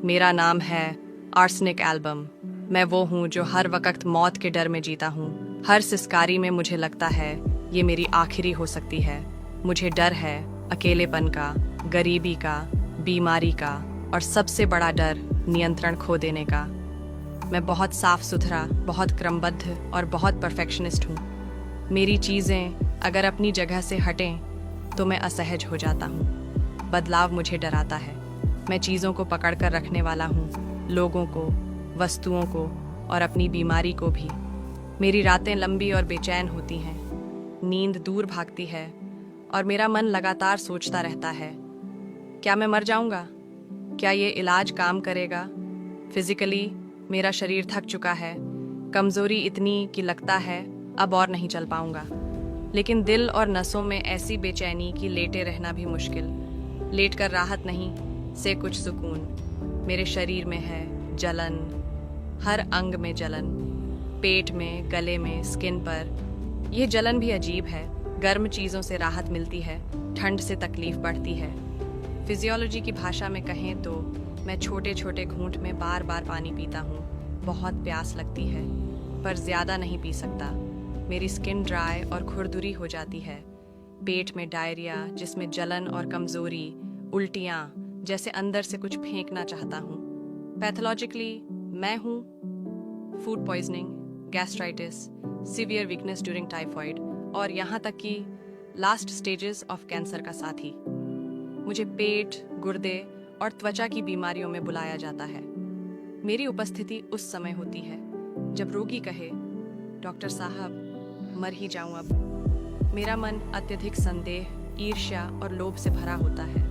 मेरा नाम है आर्सेनिक एल्बम। मैं वो हूँ जो हर वक्त मौत के डर में जीता हूँ। हर सिसकारी में मुझे लगता है ये मेरी आखिरी हो सकती है। मुझे डर है अकेलेपन का, गरीबी का, बीमारी का और सबसे बड़ा डर नियंत्रण खो देने का। मैं बहुत साफ सुथरा, बहुत क्रमबद्ध और बहुत परफेक्शनिस्ट हूँ। मेरी चीज़ें अगर अपनी जगह से हटें तो मैं असहज हो जाता हूँ। बदलाव मुझे डराता है। मैं चीज़ों को पकड़ कर रखने वाला हूँ, लोगों को, वस्तुओं को और अपनी बीमारी को भी। मेरी रातें लंबी और बेचैन होती हैं, नींद दूर भागती है और मेरा मन लगातार सोचता रहता है, क्या मैं मर जाऊंगा? क्या ये इलाज काम करेगा? फिजिकली मेरा शरीर थक चुका है, कमजोरी इतनी कि लगता है अब और नहीं चल पाऊंगा। लेकिन दिल और नसों में ऐसी बेचैनी कि लेटे रहना भी मुश्किल। लेट कर राहत नहीं से कुछ सुकून। मेरे शरीर में है जलन, हर अंग में जलन, पेट में, गले में, स्किन पर। यह जलन भी अजीब है। गर्म चीज़ों से राहत मिलती है, ठंड से तकलीफ बढ़ती है। फिजियोलॉजी की भाषा में कहें तो मैं छोटे छोटे घूंट में बार बार पानी पीता हूँ। बहुत प्यास लगती है पर ज़्यादा नहीं पी सकता। मेरी स्किन ड्राई और खुरदुरी हो जाती है। पेट में डायरिया जिसमें जलन और कमज़ोरी, उल्टियाँ, जैसे अंदर से कुछ फेंकना चाहता हूँ। पैथोलॉजिकली मैं हूँ food poisoning, gastritis, severe weakness during typhoid और यहाँ तक कि लास्ट स्टेजेस ऑफ कैंसर का साथी। मुझे पेट, गुर्दे और त्वचा की बीमारियों में बुलाया जाता है। मेरी उपस्थिति उस समय होती है जब रोगी कहे, डॉक्टर साहब मर ही जाऊं अब। मेरा मन अत्यधिक संदेह, ईर्ष्या और लोभ से भरा होता है।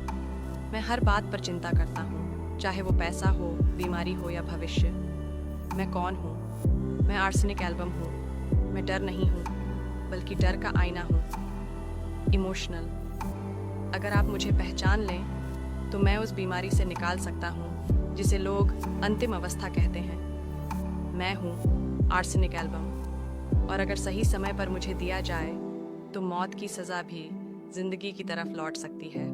मैं हर बात पर चिंता करता हूँ, चाहे वो पैसा हो, बीमारी हो या भविष्य। मैं कौन हूँ? मैं आर्सेनिक एल्बम हूँ। मैं डर नहीं हूँ, बल्कि डर का आईना हूँ। इमोशनल। अगर आप मुझे पहचान लें तो मैं उस बीमारी से निकाल सकता हूँ जिसे लोग अंतिम अवस्था कहते हैं। मैं हूँ आर्सेनिक एल्बम, और अगर सही समय पर मुझे दिया जाए तो मौत की सज़ा भी जिंदगी की तरफ लौट सकती है।